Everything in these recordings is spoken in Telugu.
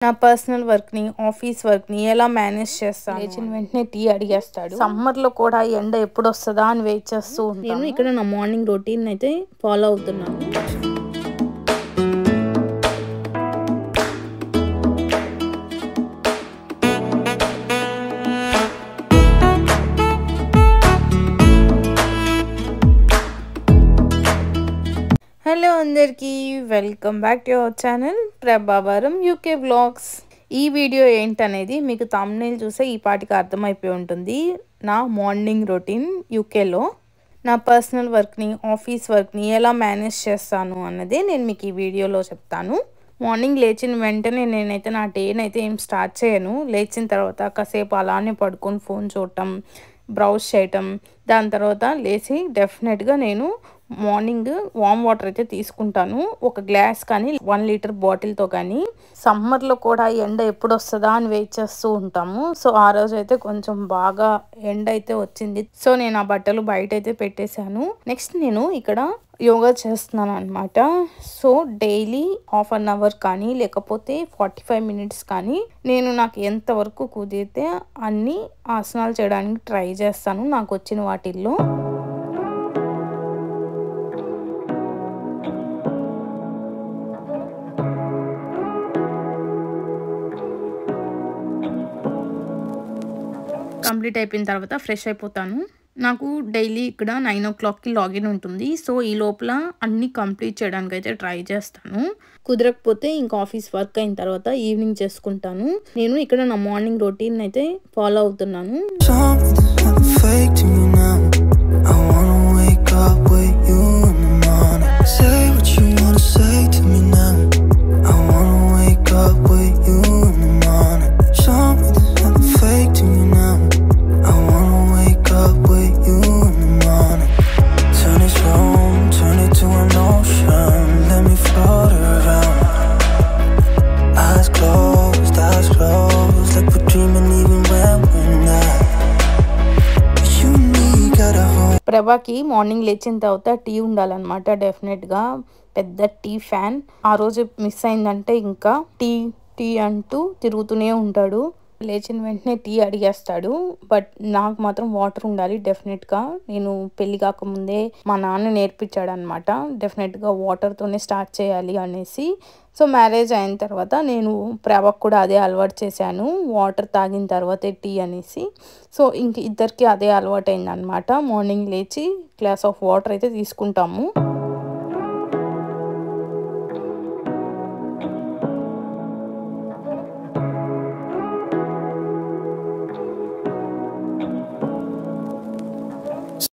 నా పర్సనల్ వర్క్ని, ఆఫీస్ వర్క్ని ఎలా మేనేజ్ చేస్తాను. లేచిన వెంటనే టీ అడిగేస్తాడు. సమ్మర్లో కూడా ఎండ ఎప్పుడు వస్తుందా అని వెయిట్ చేస్తూ ఉంటాను. నేను ఇక్కడ నా మార్నింగ్ రొటీన్ అయితే ఫాలో అవుతున్నాను. హలో అందరికీ, welcome back to our channel Prabhavaram UK vlogs. ఈ వీడియో ఏంటనేది మీకు థంబ్నెయిల్ చూసే ఈ పాటికి అర్థమైపోయి ఉంటుంది. నా మార్నింగ్ రొటీన్ యూకేలో నా పర్సనల్ వర్క్ని, ఆఫీస్ వర్క్ని ఎలా మేనేజ్ చేస్తాను అన్నదే నేను మీకు ఈ వీడియోలో చెప్తాను. మార్నింగ్ లేచిన వెంటనే నేనైతే నా డేని అయితే ఏం స్టార్ట్ చేయను. లేచిన తర్వాత కాసేపు అలానే పడుకొని ఫోన్ చూడటం, బ్రౌజ్ చేయటం, దాని తర్వాత లేచి డెఫినెట్గా నేను మార్నింగ్ వామ్ వాటర్ అయితే తీసుకుంటాను. ఒక గ్లాస్ కానీ 1 లీటర్ బాటిల్తో కానీ. సమ్మర్లో కూడా ఎండ ఎప్పుడు వస్తుందా అని వెయిట్ చేస్తూ ఉంటాము. సో ఆ రోజు అయితే కొంచెం బాగా ఎండ అయితే వచ్చింది. సో నేను ఆ బట్టలు బయట అయితే పెట్టేశాను. నెక్స్ట్ నేను ఇక్కడ యోగా చేస్తున్నాను అనమాట. సో డైలీ ½ అన్ అవర్ కానీ లేకపోతే 45 మినిట్స్ కానీ నేను నాకు ఎంతవరకు కుదిరితే అన్ని ఆసనాలు చేయడానికి ట్రై చేస్తాను నాకు వచ్చిన వాటిల్లో. కంప్లీట్ అయిపోయిన తర్వాత ఫ్రెష్ అయిపోతాను. నాకు డైలీ ఇక్కడ 9 o'clockకి లాగిన్ ఉంటుంది. సో ఈ లోపల అన్నీ కంప్లీట్ చేయడానికి అయితే ట్రై చేస్తాను. కుదరకపోతే ఇంకా ఆఫీస్ వర్క్ అయిన తర్వాత ఈవినింగ్ చేసుకుంటాను. నేను ఇక్కడ నా మార్నింగ్ రొటీన్ అయితే ఫాలో అవుతున్నాను. ప్రభాకి మార్నింగ్ లేచిన తర్వాత టీ ఉండాలన్నమాట. డెఫినెట్గా పెద్ద టీ ఫ్యాన్. ఆ రోజు మిస్ అయిందంటే ఇంకా టీ టీ అంటూ తిరుగుతూనే ఉంటాడు. లేచిన వెంటనే టీ అడిగేస్తాడు. బట్ నాకు మాత్రం వాటర్ ఉండాలి డెఫినెట్గా. నేను పెళ్ళి కాకముందే మా నాన్న నేర్పించాడు అనమాట. డెఫినెట్గా వాటర్తోనే స్టార్ట్ చేయాలి అనేసి. సో మ్యారేజ్ అయిన తర్వాత నేను ప్రభాకు కూడా అదే అలవాటు చేశాను, వాటర్ తాగిన తర్వాతే టీ అనేసి. సో ఇంక ఇద్దరికి అదే అలవాటు అయిందనమాట. మార్నింగ్ లేచి గ్లాస్ ఆఫ్ వాటర్ అయితే తీసుకుంటాము.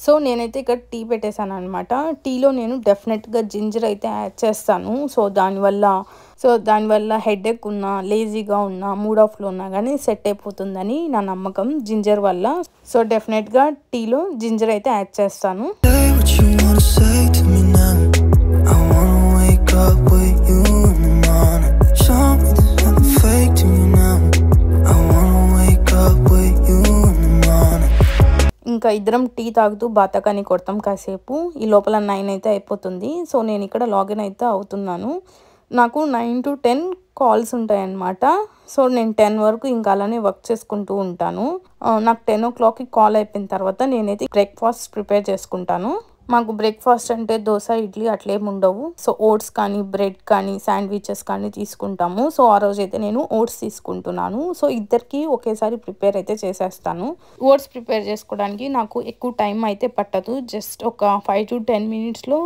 సో నేనైతే ఇక్కడ టీ పెట్టేశాను అనమాట. టీలో నేను డెఫినెట్గా జింజర్ అయితే యాడ్ చేస్తాను. సో దానివల్ల హెడేక్ ఉన్నా, లేజీగా ఉన్నా, మూడ్ ఆఫ్లో ఉన్నా కానీ సెట్ అయిపోతుందని నా నమ్మకం జింజర్ వల్ల. సో డెఫినెట్గా టీలో జింజర్ అయితే యాడ్ చేస్తాను. ఇంకా ఇద్దరం టీ తాగుతూ బాతకాని కొడతాం కాసేపు. ఈ లోపల 9 అయితే అయిపోతుంది. సో నేను ఇక్కడ లాగిన్ అయితే అవుతున్నాను. నాకు 9 to 10 కాల్స్ ఉంటాయన్నమాట. సో నేను 10 వరకు ఇంకా అలానే వర్క్ చేసుకుంటూ ఉంటాను. నాకు 10 o'clockకి కాల్ అయిపోయిన తర్వాత నేనైతే బ్రేక్ఫాస్ట్ ప్రిపేర్ చేసుకుంటాను. మాకు బ్రేక్ఫాస్ట్ అంటే దోశ, ఇడ్లీ అట్లేమి ఉండవు. సో ఓట్స్ కానీ, బ్రెడ్ కానీ, శాండ్విచెస్ కానీ తీసుకుంటాము. సో ఆ రోజు అయితే నేను ఓట్స్ తీసుకుంటున్నాను. సో ఇద్దరికి ఒకేసారి ప్రిపేర్ అయితే చేసేస్తాను. ఓట్స్ ప్రిపేర్ చేసుకోవడానికి నాకు ఎక్కువ టైం అయితే పట్టదు. జస్ట్ ఒక 5 to 10 మినిట్స్లో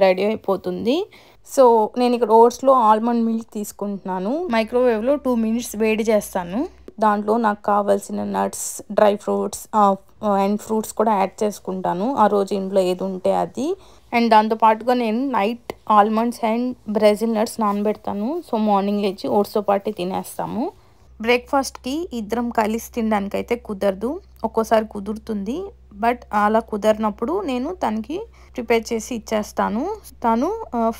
రెడీ అయిపోతుంది. సో నేను ఇక్కడ ఓట్స్లో ఆల్మండ్ మిల్క్ తీసుకుంటున్నాను. మైక్రోవేవ్లో 2 minutes వేడి చేస్తాను. దాంట్లో నాకు కావాల్సిన nuts, dry fruits and fruits కూడా యాడ్ చేసుకుంటాను. ఆ రోజు ఇంట్లో ఏది ఉంటే అది. అండ్ దాంతోపాటుగా నేను night almonds and Brazil nuts నానబెడతాను. సో మార్నింగ్ లేచి ఓట్స్తో పాటు తినేస్తాము. బ్రేక్ఫాస్ట్కి ఇద్దరం కలిసి తినడానికి అయితే కుదరదు. ఒక్కోసారి కుదురుతుంది, బట్ అలా కుదరినప్పుడు నేను తనకి ప్రిపేర్ చేసి ఇచ్చేస్తాను. తను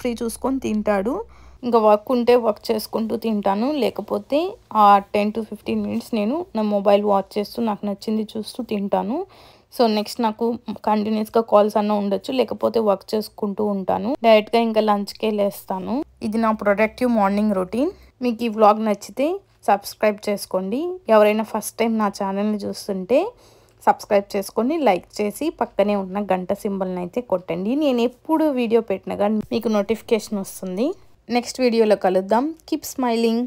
ఫ్రీ చూసుకొని తింటాడు. ఇంకా వర్క్ ఉంటే వర్క్ చేసుకుంటూ తింటాను, లేకపోతే ఆ 10 to 15 మినిట్స్ నేను నా మొబైల్ వాచ్ చేస్తూ నాకు నచ్చింది చూస్తూ తింటాను. సో నెక్స్ట్ నాకు కంటిన్యూస్గా కాల్స్ అన్న ఉండొచ్చు, లేకపోతే వర్క్ చేసుకుంటూ ఉంటాను. డైరెక్ట్గా ఇంకా లంచ్కే లేస్తాను. ఇది నా ప్రొడక్టివ్ మార్నింగ్ రొటీన్. మీకు ఈ వ్లాగ్ నచ్చితే సబ్స్క్రైబ్ చేసుకోండి. ఎవరైనా ఫస్ట్ టైం నా ఛానల్ని చూస్తుంటే సబ్స్క్రైబ్ చేసుకొని లైక్ చేసి పక్కనే ఉన్న గంట సింబల్ని అయితే కొట్టండి. నేను ఎప్పుడు వీడియో పెట్టినా కానీ మీకు నోటిఫికేషన్ వస్తుంది. నెక్స్ట్ వీడియోలో కలుద్దాం. Keep smiling.